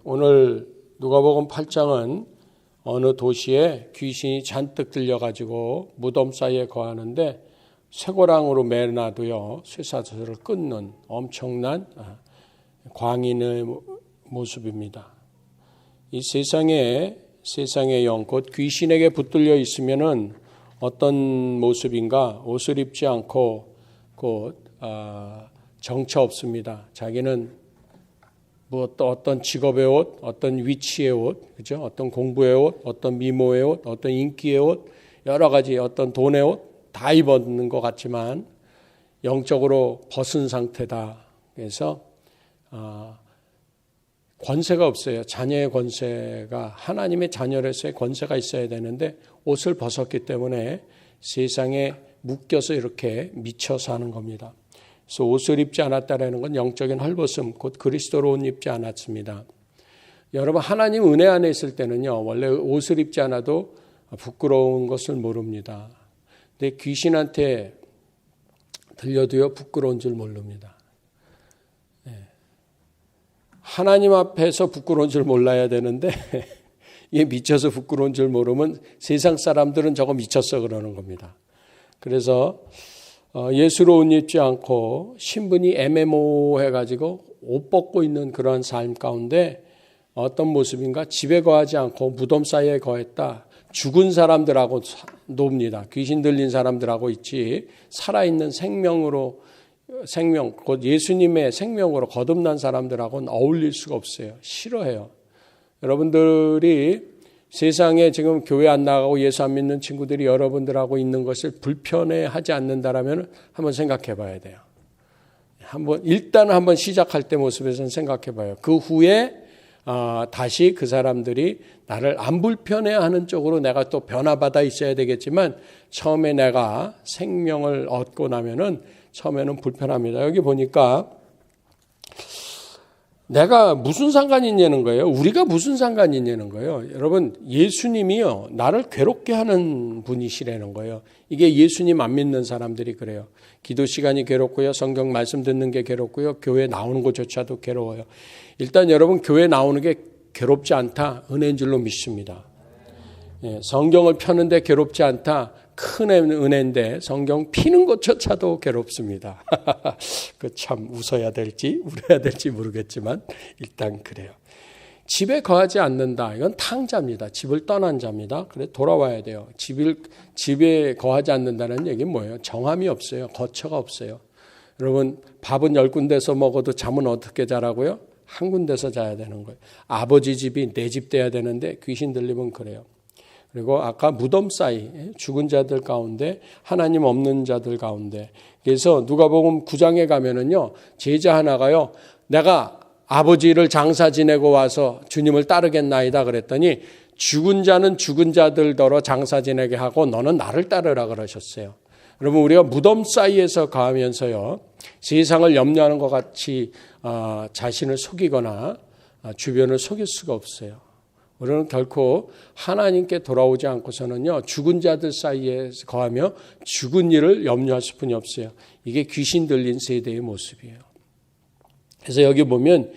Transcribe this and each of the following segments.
오늘 누가복음 8장은 어느 도시에 귀신이 잔뜩 들려가지고 무덤 사이에 거하는데 쇠고랑으로 매놔도요 쇠사슬을 끊는 엄청난 광인의 모습입니다. 이 세상의 영, 곧 귀신에게 붙들려 있으면은 어떤 모습인가? 옷을 입지 않고 곧 정처 없습니다. 자기는 어떤 직업의 옷, 어떤 위치의 옷, 그죠? 어떤 공부의 옷, 어떤 미모의 옷, 어떤 인기의 옷, 여러 가지 어떤 돈의 옷 다 입었는 것 같지만 영적으로 벗은 상태다. 그래서 권세가 없어요. 자녀의 권세가 하나님의 자녀로서의 권세가 있어야 되는데 옷을 벗었기 때문에 세상에 묶여서 이렇게 미쳐 사는 겁니다. 그래서 옷을 입지 않았다라는 건 영적인 헐벗음, 곧 그리스도로 옷 입지 않았습니다. 여러분 하나님 은혜 안에 있을 때는요 원래 옷을 입지 않아도 부끄러운 것을 모릅니다. 근데 귀신한테 들려도요 부끄러운 줄 모릅니다. 하나님 앞에서 부끄러운 줄 몰라야 되는데 이게 미쳐서 부끄러운 줄 모르면 세상 사람들은 저거 미쳤어 그러는 겁니다. 그래서 예수로 옷 입지 않고 신분이 애매모호해가지고 옷 벗고 있는 그런 삶 가운데 어떤 모습인가? 집에 거하지 않고 무덤 사이에 거했다. 죽은 사람들하고 놉니다. 귀신 들린 사람들하고 있지 살아있는 생명, 곧 예수님의 생명으로 거듭난 사람들하고는 어울릴 수가 없어요. 싫어해요. 여러분들이 세상에 지금 교회 안 나가고 예수 안 믿는 친구들이 여러분들하고 있는 것을 불편해하지 않는다라면 한번 생각해 봐야 돼요. 일단 한번 시작할 때 모습에서는 생각해 봐요. 그 후에 다시 그 사람들이 나를 안 불편해하는 쪽으로 내가 또 변화받아 있어야 되겠지만 처음에 내가 생명을 얻고 나면은 처음에는 불편합니다. 여기 보니까 내가 무슨 상관이 있냐는 거예요. 우리가 무슨 상관이 있냐는 거예요. 여러분 예수님이요 나를 괴롭게 하는 분이시라는 거예요. 이게 예수님 안 믿는 사람들이 그래요. 기도 시간이 괴롭고요. 성경 말씀 듣는 게 괴롭고요. 교회 나오는 것조차도 괴로워요. 일단 여러분 교회 나오는 게 괴롭지 않다. 은혜인 줄로 믿습니다. 성경을 펴는데 괴롭지 않다. 큰 은혜인데 성경 피는 것조차도 괴롭습니다. 그 참 웃어야 될지 울어야 될지 모르겠지만 일단 그래요. 집에 거하지 않는다. 이건 탕자입니다. 집을 떠난 자입니다. 그래 돌아와야 돼요. 집에 거하지 않는다는 얘기는 뭐예요? 정함이 없어요. 거처가 없어요. 여러분 밥은 10군데서 먹어도 잠은 어떻게 자라고요? 한 군데서 자야 되는 거예요. 아버지 집이 내 집 돼야 되는데 귀신 들리면 그래요. 그리고 아까 무덤 사이 죽은 자들 가운데 하나님 없는 자들 가운데 그래서 누가복음 9장에 가면은요 제자 하나가요 내가 아버지를 장사 지내고 와서 주님을 따르겠나이다 그랬더니 죽은 자는 죽은 자들더러 장사 지내게 하고 너는 나를 따르라 그러셨어요. 여러분 우리가 무덤 사이에서 가면서요 세상을 염려하는 것 같이 자신을 속이거나 주변을 속일 수가 없어요. 우리는 결코 하나님께 돌아오지 않고서는요 죽은 자들 사이에 거하며 죽은 일을 염려할 수뿐이 없어요. 이게 귀신 들린 세대의 모습이에요. 그래서 여기 보면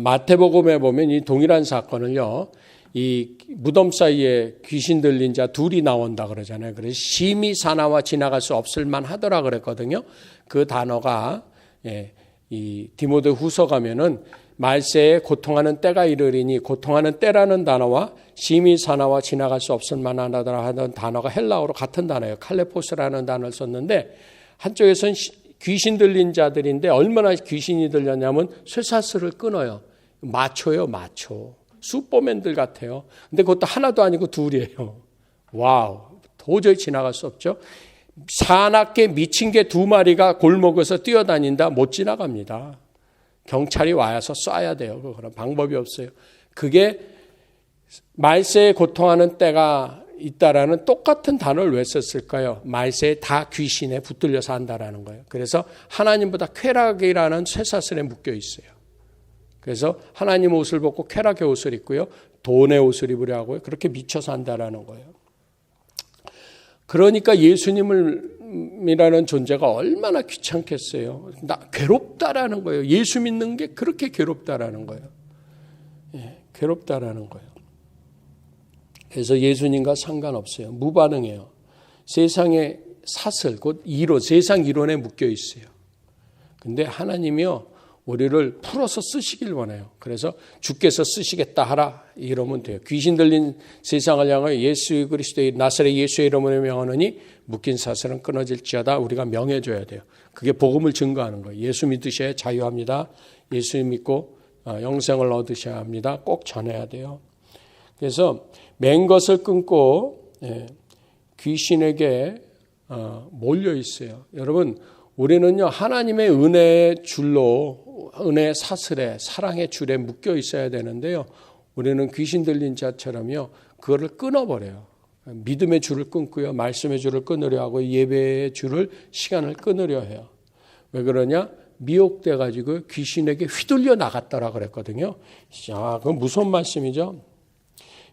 마태복음에 보면 이 동일한 사건을요 이 무덤 사이에 귀신 들린 자 둘이 나온다 그러잖아요. 그래서 심히 사나워 지나갈 수 없을 만하더라 그랬거든요. 그 단어가 이 디모데 후서 가면은 말세에 고통하는 때가 이르리니 고통하는 때라는 단어와 심히 사나워 지나갈 수 없을 만하더라 하는 단어가 헬라어로 같은 단어예요. 칼레포스라는 단어를 썼는데 한쪽에서는 귀신 들린 자들인데 얼마나 귀신이 들렸냐면 쇠사슬을 끊어요. 마초예요. 마초. 슈퍼맨들 같아요. 근데 그것도 하나도 아니고 둘이에요. 와우. 도저히 지나갈 수 없죠. 사납게 미친 개 2마리가 골목에서 뛰어다닌다. 못 지나갑니다. 경찰이 와서 쏴야 돼요. 그런 방법이 없어요. 그게 말세에 고통하는 때가 있다라는 똑같은 단어를 왜 썼을까요? 말세에 다 귀신에 붙들려서 한다라는 거예요. 그래서 하나님보다 쾌락이라는 쇠사슬에 묶여 있어요. 그래서 하나님 옷을 벗고 쾌락의 옷을 입고요. 돈의 옷을 입으려 하고요. 그렇게 미쳐서 한다라는 거예요. 그러니까 예수님이라는 존재가 얼마나 귀찮겠어요. 나 괴롭다라는 거예요. 예수 믿는 게 그렇게 괴롭다라는 거예요. 괴롭다라는 거예요. 그래서 예수님과 상관없어요. 무반응해요. 세상의 사슬, 곧 이론, 세상 이론에 묶여 있어요. 근데 하나님이요, 우리를 풀어서 쓰시길 원해요. 그래서 주께서 쓰시겠다 하라 이러면 돼요. 귀신 들린 세상을 향하여 예수 그리스도의 나사렛 예수의 이름으로 명하노니 묶인 사슬은 끊어질지어다 우리가 명해줘야 돼요. 그게 복음을 증거하는 거예요. 예수 믿으셔야 자유합니다. 예수 믿고 영생을 얻으셔야 합니다. 꼭 전해야 돼요. 그래서 맨 것을 끊고 귀신에게 몰려 있어요. 여러분, 우리는요, 하나님의 은혜의 줄로, 은혜의 사슬에, 사랑의 줄에 묶여 있어야 되는데요, 우리는 귀신 들린 자처럼요, 그거를 끊어버려요. 믿음의 줄을 끊고요, 말씀의 줄을 끊으려 하고, 예배의 줄을, 시간을 끊으려 해요. 왜 그러냐? 미혹돼가지고 귀신에게 휘둘려 나갔다라 그랬거든요. 그건 무서운 말씀이죠.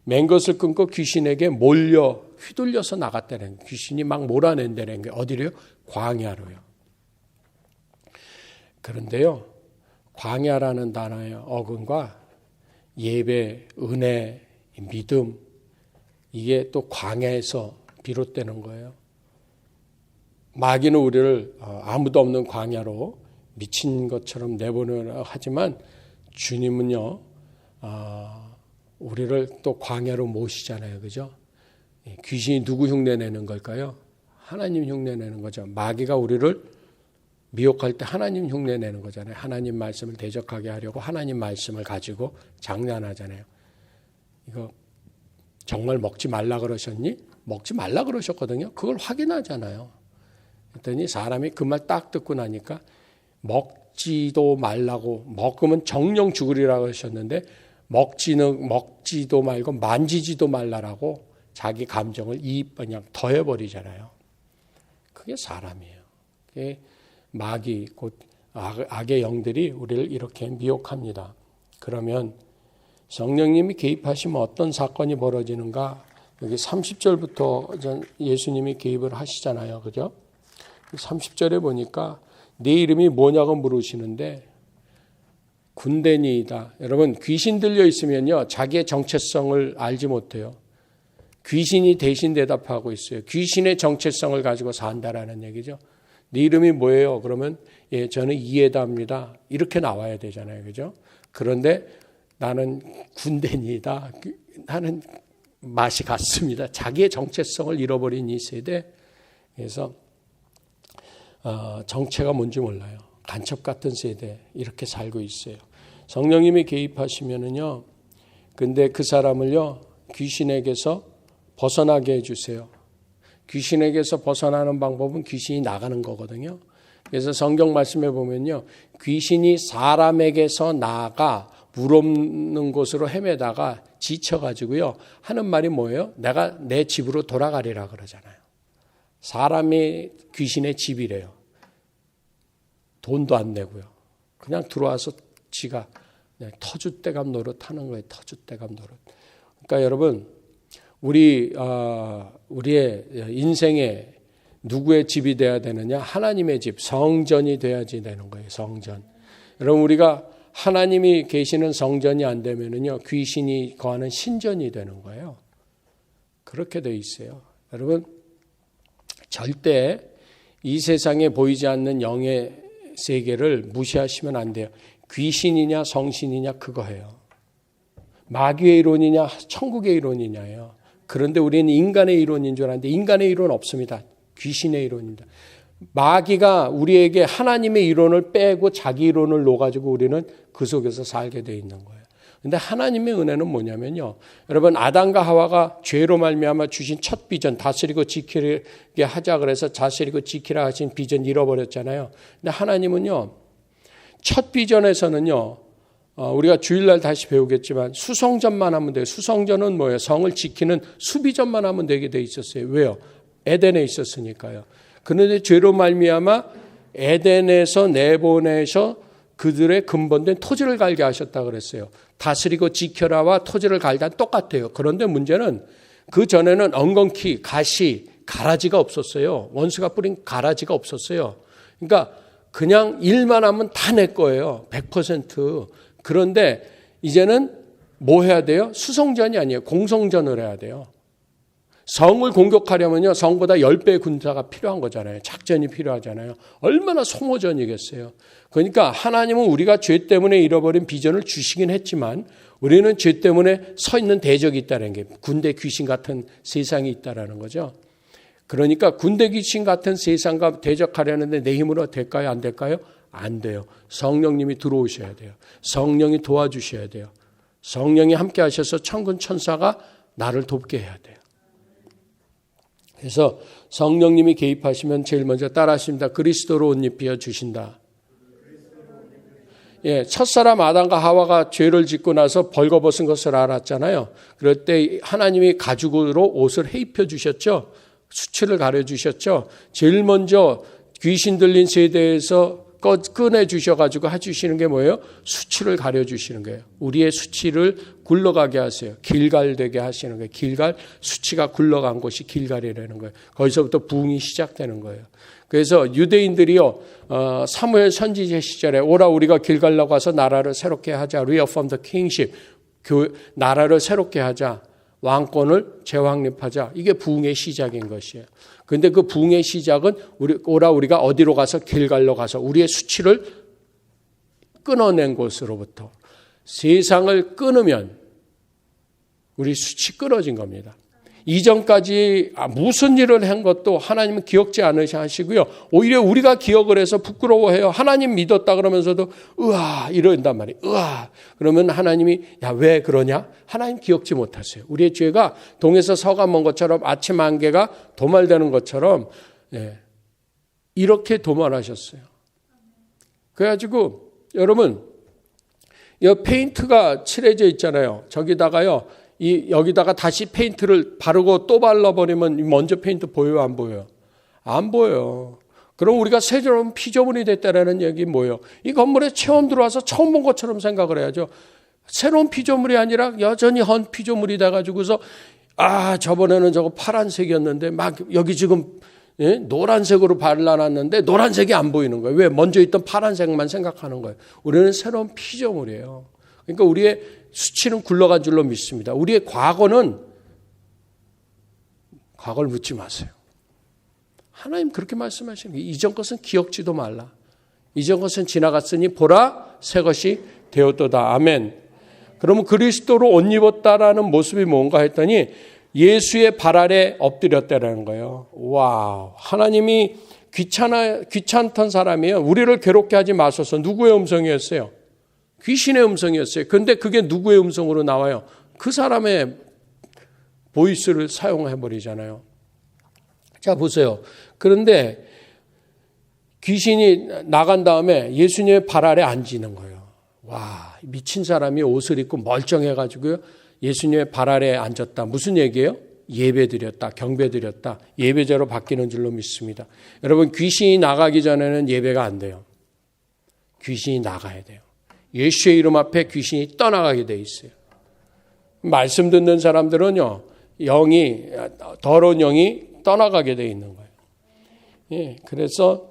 맨 것을 끊고 귀신에게 몰려 휘둘려서 나갔다는 거예요. 귀신이 막 몰아낸다는 게 어디로요? 광야로요. 그런데요, 광야라는 단어의 어근과 예배, 은혜, 믿음, 이게 또 광야에서 비롯되는 거예요. 마귀는 우리를 아무도 없는 광야로 미친 것처럼 내보내려 하지만 주님은요, 우리를 또 광야로 모시잖아요. 그죠? 귀신이 누구 흉내내는 걸까요? 하나님 흉내내는 거죠. 마귀가 우리를 미혹할 때 하나님 흉내내는 거잖아요. 하나님 말씀을 대적하게 하려고 하나님 말씀을 가지고 장난하잖아요. 이거 정말 먹지 말라 그러셨니? 먹지 말라 그러셨거든요. 그걸 확인하잖아요. 그랬더니 사람이 그 말 딱 듣고 나니까 먹지도 말라고, 먹으면 정령 죽으리라고 하셨는데 먹지도 말고 만지지도 말라라고 자기 감정을 그냥 더해버리잖아요. 그게 사람이에요. 그게 마귀, 곧 악의 영들이 우리를 이렇게 미혹합니다. 그러면 성령님이 개입하시면 어떤 사건이 벌어지는가? 여기 30절부터 예수님이 개입을 하시잖아요. 그죠? 30절에 보니까 내 이름이 뭐냐고 물으시는데 군대니이다. 여러분, 귀신 들려 있으면요, 자기의 정체성을 알지 못해요. 귀신이 대신 대답하고 있어요. 귀신의 정체성을 가지고 산다라는 얘기죠. 네 이름이 뭐예요? 그러면 저는 이에다입니다. 이렇게 나와야 되잖아요. 그죠? 그런데 나는 군대니이다. 나는 맛이 갔습니다. 자기의 정체성을 잃어버린 이 세대. 그래서 정체가 뭔지 몰라요. 간첩 같은 세대 이렇게 살고 있어요. 성령님이 개입하시면은요, 근데 그 사람을요, 귀신에게서 벗어나게 해주세요. 귀신에게서 벗어나는 방법은 귀신이 나가는 거거든요. 그래서 성경 말씀에 보면요, 귀신이 사람에게서 나가 물 없는 곳으로 헤매다가 지쳐가지고요, 하는 말이 뭐예요? 내가 내 집으로 돌아가리라 그러잖아요. 사람이 귀신의 집이래요. 돈도 안 내고요. 그냥 들어와서 지가 그냥 터줏대감 노릇하는 거예요. 터줏대감 노릇. 그러니까 여러분, 우리의 인생에 누구의 집이 돼야 되느냐? 하나님의 집, 성전이 돼야지 되는 거예요. 성전. 여러분, 우리가 하나님이 계시는 성전이 안 되면은요, 귀신이 거하는 신전이 되는 거예요. 그렇게 돼 있어요. 여러분, 절대 이 세상에 보이지 않는 영의 세계를 무시하시면 안 돼요. 귀신이냐 성신이냐 그거예요. 마귀의 이론이냐 천국의 이론이냐예요. 그런데 우리는 인간의 이론인 줄 알았는데 인간의 이론 없습니다. 귀신의 이론입니다. 마귀가 우리에게 하나님의 이론을 빼고 자기 이론을 놓아가지고 우리는 그 속에서 살게 돼 있는 거예요. 근데 하나님의 은혜는 뭐냐면요. 여러분, 아담과 하와가 죄로 말미암아 주신 첫 비전, 다스리고 지키게 하자 그래서 다스리고 지키라 하신 비전 잃어버렸잖아요. 근데 하나님은요, 첫 비전에서는요, 우리가 주일날 다시 배우겠지만 수성전만 하면 돼요. 수성전은 뭐예요? 성을 지키는 수비전만 하면 되게 돼 있었어요. 왜요? 에덴에 있었으니까요. 그런데 죄로 말미암아 에덴에서 내보내셔 그들의 근본된 토지를 갈게 하셨다 그랬어요. 다스리고 지켜라와 토지를 갈다 똑같아요. 그런데 문제는 그 전에는 엉겅퀴, 가시, 가라지가 없었어요. 원수가 뿌린 가라지가 없었어요. 그러니까 그냥 일만 하면 다 내 거예요. 100%. 그런데 이제는 뭐 해야 돼요? 수성전이 아니에요. 공성전을 해야 돼요. 성을 공격하려면요, 성보다 10배의 군사가 필요한 거잖아요. 작전이 필요하잖아요. 얼마나 소모전이겠어요. 그러니까 하나님은 우리가 죄 때문에 잃어버린 비전을 주시긴 했지만 우리는 죄 때문에 서 있는 대적이 있다는 게 군대 귀신 같은 세상이 있다는 거죠. 그러니까 군대 귀신 같은 세상과 대적하려는데 내 힘으로 될까요? 안 될까요? 안 돼요. 성령님이 들어오셔야 돼요. 성령이 도와주셔야 돼요. 성령이 함께 하셔서 천군 천사가 나를 돕게 해야 돼요. 그래서 성령님이 개입하시면 제일 먼저 따라하십니다. 그리스도로 옷 입혀 주신다. 예, 첫사람 아담과 하와가 죄를 짓고 나서 벌거벗은 것을 알았잖아요. 그럴 때 하나님이 가죽으로 옷을 해입혀 주셨죠. 수치를 가려 주셨죠. 제일 먼저 귀신 들린 세대에서 꺼내 주셔가지고 해주시는 게 뭐예요? 수치를 가려 주시는 거예요. 우리의 수치를 굴러가게 하세요. 길갈 되게 하시는 거예요. 길갈, 수치가 굴러간 곳이 길갈이라는 거예요. 거기서부터 부흥이 시작되는 거예요. 그래서 유대인들이요, 사무엘 선지자 시절에 오라 우리가 길갈로 가서 나라를 새롭게 하자. Reform the kingship. 나라를 새롭게 하자. 왕권을 재확립하자. 이게 부흥의 시작인 것이에요. 그런데 그 부흥의 시작은 우리가 어디로 가서 길갈로 가서 우리의 수치를 끊어낸 곳으로부터 세상을 끊으면 우리 수치 끊어진 겁니다. 이전까지 무슨 일을 한 것도 하나님은 기억지 않으시고요. 오히려 우리가 기억을 해서 부끄러워해요. 하나님 믿었다 그러면서도 으아 이런단 말이에요. 으아 그러면 하나님이 야 왜 그러냐? 하나님 기억지 못하세요. 우리의 죄가 동에서 서가 먼 것처럼 아침 안개가 도말되는 것처럼 이렇게 도말하셨어요. 그래가지고 여러분 이 페인트가 칠해져 있잖아요. 저기다가요. 여기다가 다시 페인트를 바르고 또 발라버리면 먼저 페인트 보여요? 안 보여요? 안 보여요. 그럼 우리가 새로운 피조물이 됐다라는 얘기 뭐예요? 이 건물에 처음 들어와서 처음 본 것처럼 생각을 해야죠. 새로운 피조물이 아니라 여전히 헌 피조물이 돼가지고서 저번에는 저거 파란색이었는데 막 여기 지금 노란색으로 발라놨는데 노란색이 안 보이는 거예요. 왜? 먼저 있던 파란색만 생각하는 거예요. 우리는 새로운 피조물이에요. 그러니까 우리의 수치는 굴러간 줄로 믿습니다. 우리의 과거를 묻지 마세요. 하나님 그렇게 말씀하시는 거예요. 이전 것은 기억지도 말라. 이전 것은 지나갔으니 보라 새 것이 되었도다. 아멘. 그러면 그리스도로 옷 입었다라는 모습이 뭔가 했더니 예수의 발 아래 엎드렸다라는 거예요. 와우. 하나님이 귀찮던 사람이에요. 우리를 괴롭게 하지 마소서. 누구의 음성이었어요? 귀신의 음성이었어요. 그런데 그게 누구의 음성으로 나와요? 그 사람의 보이스를 사용해버리잖아요. 자, 보세요. 그런데 귀신이 나간 다음에 예수님의 발 아래 앉는 거예요. 와, 미친 사람이 옷을 입고 멀쩡해가지고요. 예수님의 발 아래 앉았다. 무슨 얘기예요? 예배 드렸다. 경배 드렸다. 예배자로 바뀌는 줄로 믿습니다. 여러분, 귀신이 나가기 전에는 예배가 안 돼요. 귀신이 나가야 돼요. 예수의 이름 앞에 귀신이 떠나가게 돼 있어요. 말씀 듣는 사람들은요, 더러운 영이 떠나가게 돼 있는 거예요. 예, 그래서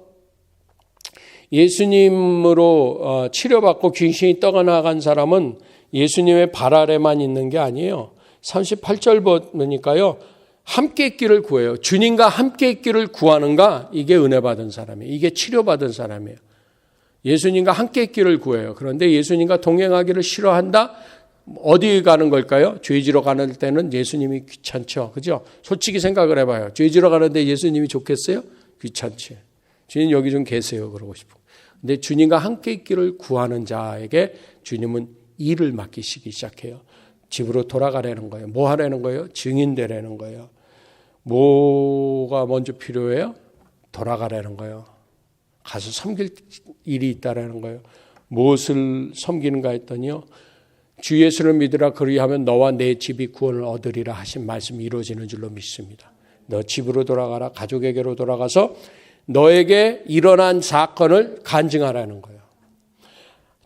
예수님으로 치료받고 귀신이 떠나간 사람은 예수님의 발 아래만 있는 게 아니에요. 38절 보니까요, 함께 있기를 구해요. 주님과 함께 있기를 구하는가? 이게 은혜 받은 사람이에요. 이게 치료받은 사람이에요. 예수님과 함께 있기를 구해요. 그런데 예수님과 동행하기를 싫어한다? 어디 가는 걸까요? 죄지러 가는 때는 예수님이 귀찮죠. 그죠? 솔직히 생각을 해봐요. 죄지러 가는데 예수님이 좋겠어요? 귀찮지. 주님 여기 좀 계세요. 그러고 싶어. 근데 주님과 함께 있기를 구하는 자에게 주님은 일을 맡기시기 시작해요. 집으로 돌아가라는 거예요. 뭐 하라는 거예요? 증인 되라는 거예요. 뭐가 먼저 필요해요? 돌아가라는 거예요. 가서 섬길 일이 있다라는 거예요. 무엇을 섬기는가 했더니요. 주 예수를 믿으라 그리하면 너와 내 집이 구원을 얻으리라 하신 말씀이 이루어지는 줄로 믿습니다. 너 집으로 돌아가라. 가족에게로 돌아가서 너에게 일어난 사건을 간증하라는 거예요.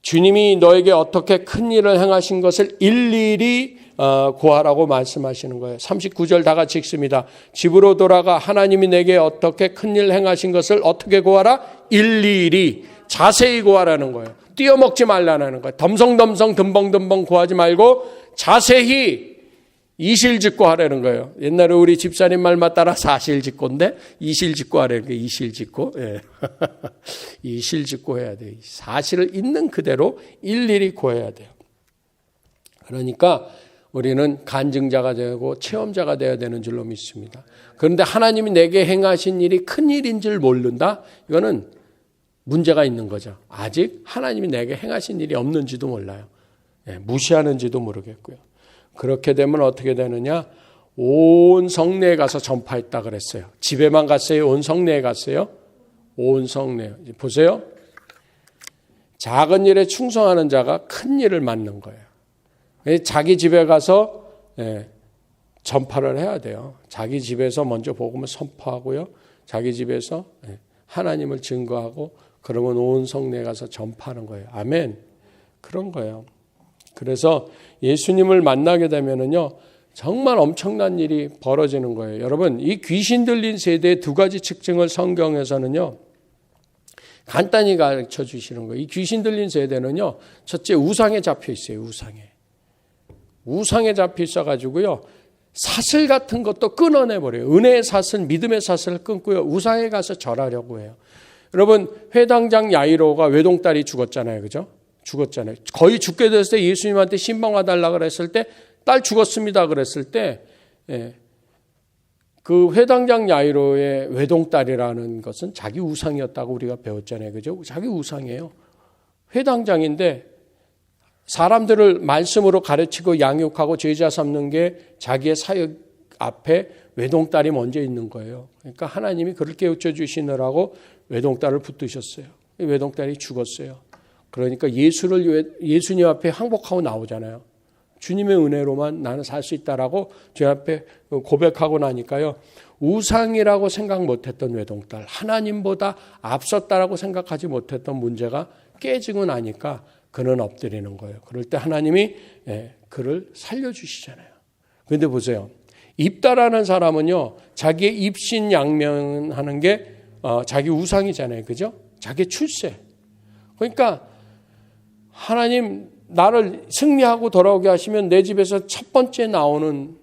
주님이 너에게 어떻게 큰 일을 행하신 것을 일일이 고하라고 말씀하시는 거예요. 39절 다 같이 읽습니다. 집으로 돌아가 하나님이 내게 어떻게 큰 일 행하신 것을 어떻게 고하라? 일일이 자세히 고하라는 거예요. 띄어먹지 말라는 거예요. 덤성덤성 듬벙듬벙 고하지 말고 자세히 이실직고 하라는 거예요. 옛날에 우리 집사님 말만 따라 사실직고인데 이실직고 하라는 거예요. 이실직고. 예. 이실직고 해야 돼요. 사실을 있는 그대로 일일이 고해야 돼요. 그러니까 우리는 간증자가 되고 체험자가 되어야 되는 줄로 믿습니다. 그런데 하나님이 내게 행하신 일이 큰 일인 줄 모른다? 이거는 문제가 있는 거죠. 아직 하나님이 내게 행하신 일이 없는지도 몰라요. 예, 무시하는지도 모르겠고요. 그렇게 되면 어떻게 되느냐? 온 성내에 가서 전파했다 그랬어요. 집에만 갔어요? 온 성내에 갔어요? 온 성내. 보세요. 작은 일에 충성하는 자가 큰 일을 맡는 거예요. 자기 집에 가서 전파를 해야 돼요. 자기 집에서 먼저 복음을 선포하고요. 자기 집에서 하나님을 증거하고 그러면 온 성내에 가서 전파하는 거예요. 아멘. 그런 거예요. 그래서 예수님을 만나게 되면은요, 정말 엄청난 일이 벌어지는 거예요. 여러분, 이 귀신 들린 세대의 두 가지 특징을 성경에서는요, 간단히 가르쳐 주시는 거예요. 이 귀신 들린 세대는요, 첫째 우상에 잡혀 있어요. 우상에 잡혀 있어가지고요, 사슬 같은 것도 끊어내버려요. 은혜의 사슬, 믿음의 사슬을 끊고요, 우상에 가서 절하려고 해요. 여러분, 회당장 야이로가 외동딸이 죽었잖아요. 그죠? 죽었잖아요. 거의 죽게 됐을 때 예수님한테 신방 와달라고 그랬을 때 딸 죽었습니다 그랬을 때 그 회당장 야이로의 외동딸이라는 것은 자기 우상이었다고 우리가 배웠잖아요. 그죠? 자기 우상이에요. 회당장인데 사람들을 말씀으로 가르치고 양육하고 제자 삼는 게 자기의 사역 앞에 외동딸이 먼저 있는 거예요. 그러니까 하나님이 그를 깨우쳐 주시느라고 외동딸을 붙드셨어요. 외동딸이 죽었어요. 그러니까 예수님 앞에 항복하고 나오잖아요. 주님의 은혜로만 나는 살 수 있다라고 주님 앞에 고백하고 나니까요. 우상이라고 생각 못했던 외동딸, 하나님보다 앞섰다라고 생각하지 못했던 문제가 깨지고 나니까 그는 엎드리는 거예요. 그럴 때 하나님이 그를 살려주시잖아요. 그런데 보세요. 입다라는 사람은요, 자기의 입신양면하는 게 자기 우상이잖아요. 그죠? 자기 출세. 그러니까 하나님 나를 승리하고 돌아오게 하시면 내 집에서 첫 번째 나오는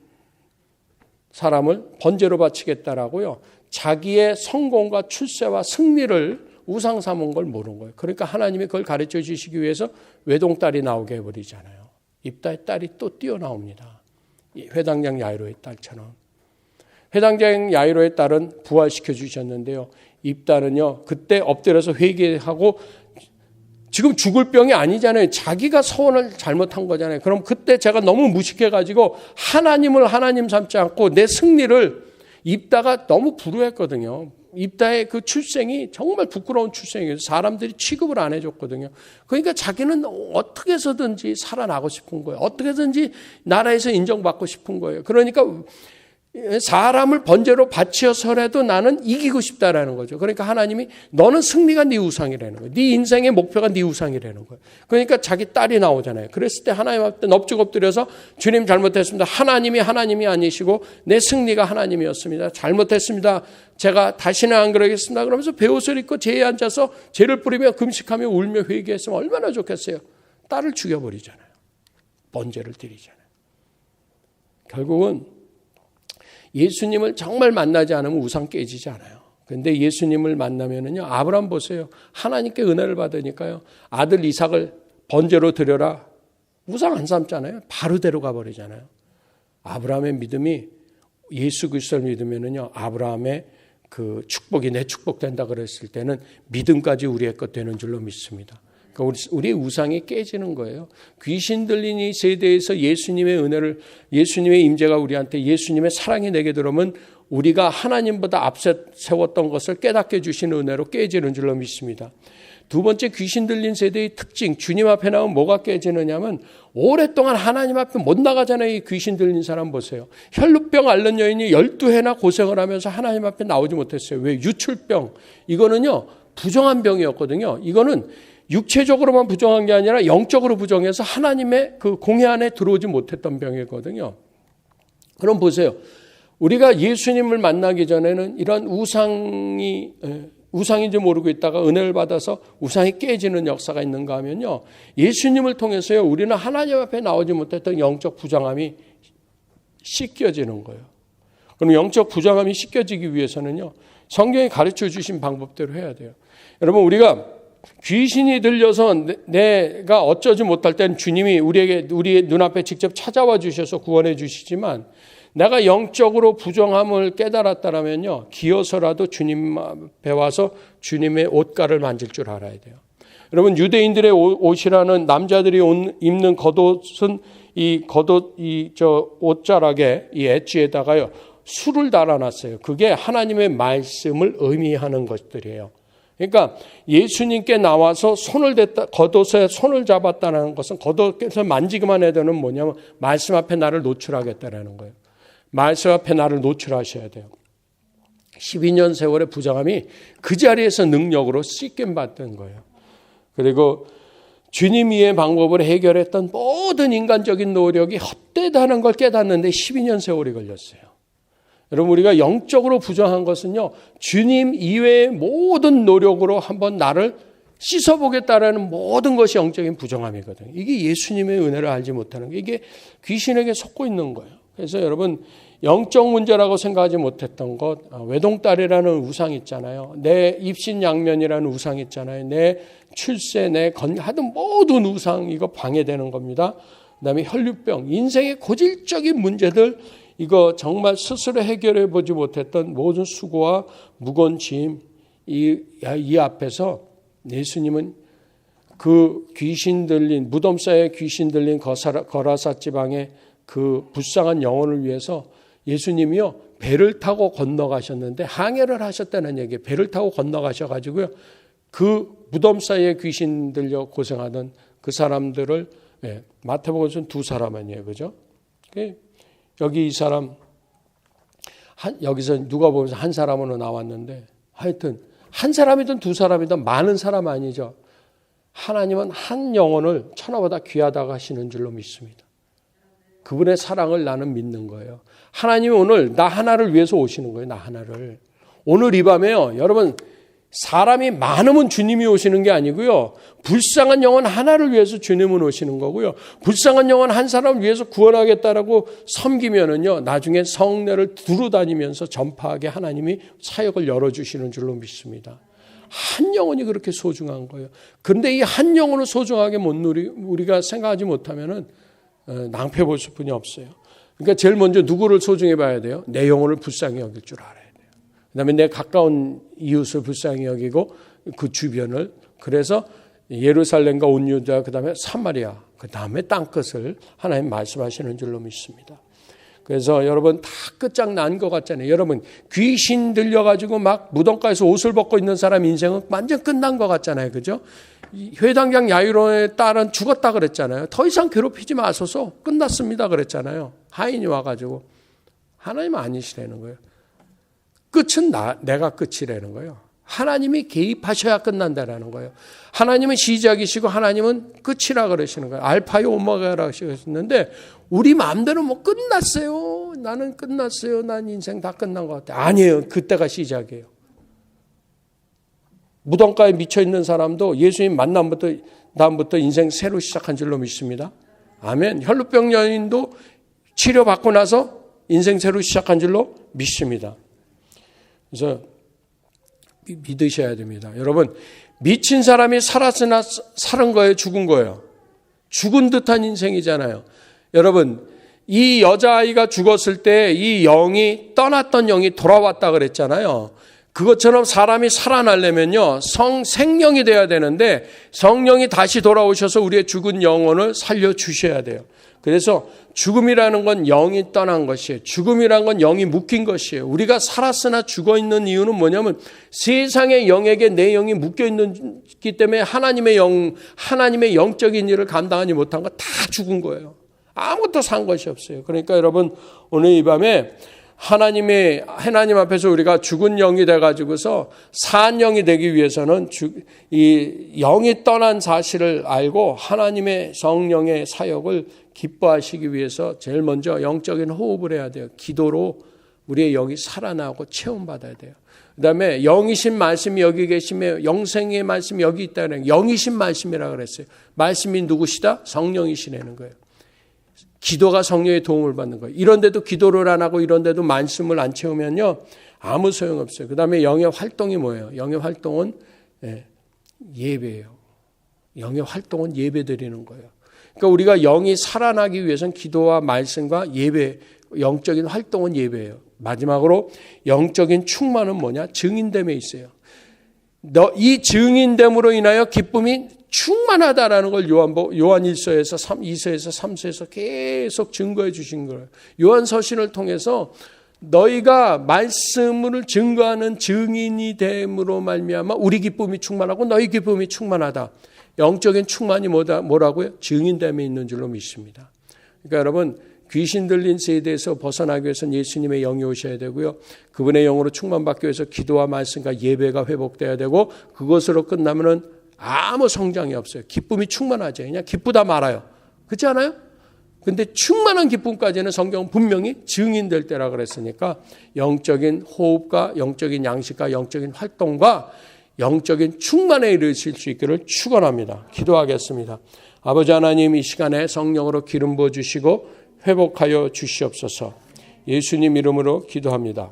사람을 번제로 바치겠다라고요. 자기의 성공과 출세와 승리를 우상 삼은 걸 모르는 거예요. 그러니까 하나님이 그걸 가르쳐 주시기 위해서 외동딸이 나오게 해버리잖아요. 입다의 딸이 또 뛰어나옵니다. 회당장 야이로의 딸처럼. 회당장 야이로의 딸은 부활시켜 주셨는데요. 입다는요, 그때 엎드려서 회개하고 지금 죽을 병이 아니잖아요. 자기가 소원을 잘못한 거잖아요. 그럼 그때 제가 너무 무식해가지고 하나님을 하나님 삼지 않고 내 승리를 입다가 너무 불우했거든요. 입다의 그 출생이 정말 부끄러운 출생이에요. 사람들이 취급을 안 해줬거든요. 그러니까 자기는 어떻게 해서든지 살아나고 싶은 거예요. 어떻게 해서든지 나라에서 인정받고 싶은 거예요. 그러니까 사람을 번제로 바치어서라도 나는 이기고 싶다라는 거죠. 그러니까 하나님이 너는 승리가 네 우상이라는 거예요. 네 인생의 목표가 네 우상이라는 거예요. 그러니까 자기 딸이 나오잖아요. 그랬을 때 하나님 앞에 넙죽 엎드려서 주님 잘못했습니다. 하나님이 아니시고 내 승리가 하나님이었습니다. 잘못했습니다. 제가 다시는 안 그러겠습니다. 그러면서 베옷을 입고 제에 앉아서 죄를 뿌리며 금식하며 울며 회개했으면 얼마나 좋겠어요. 딸을 죽여버리잖아요. 번제를 드리잖아요. 결국은 예수님을 정말 만나지 않으면 우상 깨지지 않아요. 그런데 예수님을 만나면은요, 아브라함 보세요. 하나님께 은혜를 받으니까요, 아들 이삭을 번제로 드려라. 우상 안 삼잖아요. 바로 데려가 버리잖아요. 아브라함의 믿음이 예수 그리스도를 믿으면은요, 아브라함의 그 축복이 내 축복 된다 그랬을 때는 믿음까지 우리의 것 되는 줄로 믿습니다. 그러니까 우리의 우상이 깨지는 거예요. 귀신 들린 이 세대에서 예수님의 은혜를, 예수님의 임재가 우리한테, 예수님의 사랑이 내게 들어오면 우리가 하나님보다 앞서 세웠던 것을 깨닫게 주시는 은혜로 깨지는 줄로 믿습니다. 두 번째, 귀신 들린 세대의 특징, 주님 앞에 나오면 뭐가 깨지느냐면 오랫동안 하나님 앞에 못 나가잖아요. 이 귀신 들린 사람 보세요. 혈루병 앓는 여인이 12해나 고생을 하면서 하나님 앞에 나오지 못했어요. 왜? 유출병. 이거는요, 부정한 병이었거든요. 이거는 육체적으로만 부정한 게 아니라 영적으로 부정해서 하나님의 그 공회 안에 들어오지 못했던 병이거든요. 그럼 보세요. 우리가 예수님을 만나기 전에는 이런 우상이 우상인지 모르고 있다가 은혜를 받아서 우상이 깨지는 역사가 있는가 하면요, 예수님을 통해서요, 우리는 하나님 앞에 나오지 못했던 영적 부정함이 씻겨지는 거예요. 그럼 영적 부정함이 씻겨지기 위해서는요, 성경이 가르쳐 주신 방법대로 해야 돼요. 여러분, 우리가 귀신이 들려서 내가 어쩌지 못할 때는 주님이 우리의 눈앞에 직접 찾아와 주셔서 구원해 주시지만, 내가 영적으로 부정함을 깨달았다면요, 기어서라도 주님 앞에 와서 주님의 옷가를 만질 줄 알아야 돼요. 여러분, 유대인들의 옷이라는 남자들이 입는 겉옷은 옷자락에 이 엣지에다가요, 술을 달아놨어요. 그게 하나님의 말씀을 의미하는 것들이에요. 그러니까 예수님께 나와서 겉옷에 손을 잡았다는 것은 겉옷에서 만지기만 해도는 뭐냐면 말씀 앞에 나를 노출하겠다라는 거예요. 말씀 앞에 나를 노출하셔야 돼요. 12년 세월의 부정함이 그 자리에서 능력으로 씻김 받던 거예요. 그리고 주님 이의 방법을 해결했던 모든 인간적인 노력이 헛되다는 걸 깨닫는데 12년 세월이 걸렸어요. 여러분, 우리가 영적으로 부정한 것은요, 주님 이외의 모든 노력으로 한번 나를 씻어보겠다라는 모든 것이 영적인 부정함이거든요. 이게 예수님의 은혜를 알지 못하는 게, 이게 귀신에게 속고 있는 거예요. 그래서 여러분, 영적 문제라고 생각하지 못했던 것, 외동딸이라는 우상 있잖아요. 내 입신양면이라는 우상 있잖아요. 내 출세, 하여튼 모든 우상, 이거 방해되는 겁니다. 그다음에 혈류병, 인생의 고질적인 문제들, 이거 정말 스스로 해결해 보지 못했던 모든 수고와 무거운 짐, 이 앞에서 예수님은 그 귀신 들린, 무덤 사이에 귀신 들린 거라사 지방의 그 불쌍한 영혼을 위해서 예수님이요, 배를 타고 건너가셨는데 항해를 하셨다는 얘기예요. 배를 타고 건너가셔가지고요, 그 무덤 사이에 귀신 들려 고생하던 그 사람들을, 마태복음에서는 두 사람 아니에요, 그죠? 여기 이 사람, 여기서 누가 보면서 한 사람으로 나왔는데, 하여튼 한 사람이든 두 사람이든 많은 사람 아니죠. 하나님은 한 영혼을 천하보다 귀하다고 하시는 줄로 믿습니다. 그분의 사랑을 나는 믿는 거예요. 하나님이 오늘 나 하나를 위해서 오시는 거예요. 나 하나를. 오늘 이 밤에요, 여러분, 사람이 많으면 주님이 오시는 게 아니고요, 불쌍한 영혼 하나를 위해서 주님은 오시는 거고요, 불쌍한 영혼 한 사람을 위해서 구원하겠다라고 섬기면은요, 나중에 성례를 두루다니면서 전파하게 하나님이 사역을 열어주시는 줄로 믿습니다. 한 영혼이 그렇게 소중한 거예요. 그런데 이 한 영혼을 소중하게 우리가 생각하지 못하면은 낭패 볼 수뿐이 없어요. 그러니까 제일 먼저 누구를 소중히 봐야 돼요? 내 영혼을 불쌍히 여길 줄 알아야 돼요. 그다음에 내 가까운 이웃을 불쌍히 여기고 그 주변을, 그래서 예루살렘과 온 유다, 그다음에 사마리아, 그다음에 땅끝을 하나님 말씀하시는 줄로 믿습니다. 그래서 여러분, 다 끝장난 것 같잖아요. 여러분, 귀신 들려가지고 막 무덤가에서 옷을 벗고 있는 사람 인생은 완전 끝난 것 같잖아요. 그죠? 회당장 야이로의 딸은 죽었다 그랬잖아요. 더 이상 괴롭히지 마소서, 끝났습니다 그랬잖아요. 하인이 와가지고. 하나님 아니시라는 거예요. 끝은 내가 끝이라는 거예요. 하나님이 개입하셔야 끝난다라는 거예요. 하나님은 시작이시고 하나님은 끝이라 그러시는 거예요. 알파요 오메가라고 하셨는데, 우리 마음대로 뭐 끝났어요, 나는 끝났어요, 난 인생 다 끝난 것 같아. 아니에요. 그때가 시작이에요. 무덤가에 미쳐있는 사람도 예수님 만남부터 다음부터 인생 새로 시작한 줄로 믿습니다. 아멘. 혈루병 여인도 치료받고 나서 인생 새로 시작한 줄로 믿습니다. 그래서 믿으셔야 됩니다. 여러분, 미친 사람이 살았으나 살은 거예요, 죽은 거예요? 죽은 듯한 인생이잖아요. 여러분, 이 여자아이가 죽었을 때 이 영이, 떠났던 영이 돌아왔다 그랬잖아요. 그것처럼 사람이 살아나려면요, 생명이 돼야 되는데 성령이 다시 돌아오셔서 우리의 죽은 영혼을 살려주셔야 돼요. 그래서 죽음이라는 건 영이 떠난 것이에요. 죽음이라는 건 영이 묶인 것이에요. 우리가 살았으나 죽어있는 이유는 뭐냐면 세상의 영에게 내 영이 묶여있기 때문에 하나님의 영적인 일을 감당하지 못한 거 다 죽은 거예요. 아무것도 산 것이 없어요. 그러니까 여러분, 오늘 이 밤에 하나님 앞에서 우리가 죽은 영이 돼가지고서 산 영이 되기 위해서는 이 영이 떠난 사실을 알고 하나님의 성령의 사역을 기뻐하시기 위해서 제일 먼저 영적인 호흡을 해야 돼요. 기도로 우리의 영이 살아나고 체험받아야 돼요. 그 다음에 영이신 말씀이 여기 계시며 영생의 말씀이 여기 있다는 영이신 말씀이라고 그랬어요. 말씀이 누구시다? 성령이시라는 거예요. 기도가 성령의 도움을 받는 거예요. 이런데도 기도를 안 하고 이런데도 말씀을 안 채우면요 아무 소용없어요. 그 다음에 영의 활동이 뭐예요? 영의 활동은 예배예요. 영의 활동은 예배 드리는 거예요. 그러니까 우리가 영이 살아나기 위해서는 기도와 말씀과 예배, 영적인 활동은 예배예요. 마지막으로 영적인 충만은 뭐냐? 증인됨에 있어요. 이 증인됨으로 인하여 기쁨이 충만하다라는 걸 요한 1서에서 2서에서 3서에서 계속 증거해 주신 거예요. 요한 서신을 통해서 너희가 말씀을 증거하는 증인이 됨으로 말미암아 우리 기쁨이 충만하고 너희 기쁨이 충만하다. 영적인 충만이 뭐라고요? 증인됨에 있는 줄로 믿습니다. 그러니까 여러분 귀신 들린 세대에서 벗어나기 위해서는 예수님의 영이 오셔야 되고요. 그분의 영으로 충만받기 위해서 기도와 말씀과 예배가 회복돼야 되고 그것으로 끝나면은 아무 성장이 없어요. 기쁨이 충만하죠. 그냥 기쁘다 말아요. 그렇지 않아요? 근데 충만한 기쁨까지는 성경은 분명히 증인될 때라 그랬으니까 영적인 호흡과 영적인 양식과 영적인 활동과 영적인 충만에 이르실 수 있기를 축원합니다. 기도하겠습니다. 아버지 하나님 이 시간에 성령으로 기름 부어 주시고 회복하여 주시옵소서. 예수님 이름으로 기도합니다.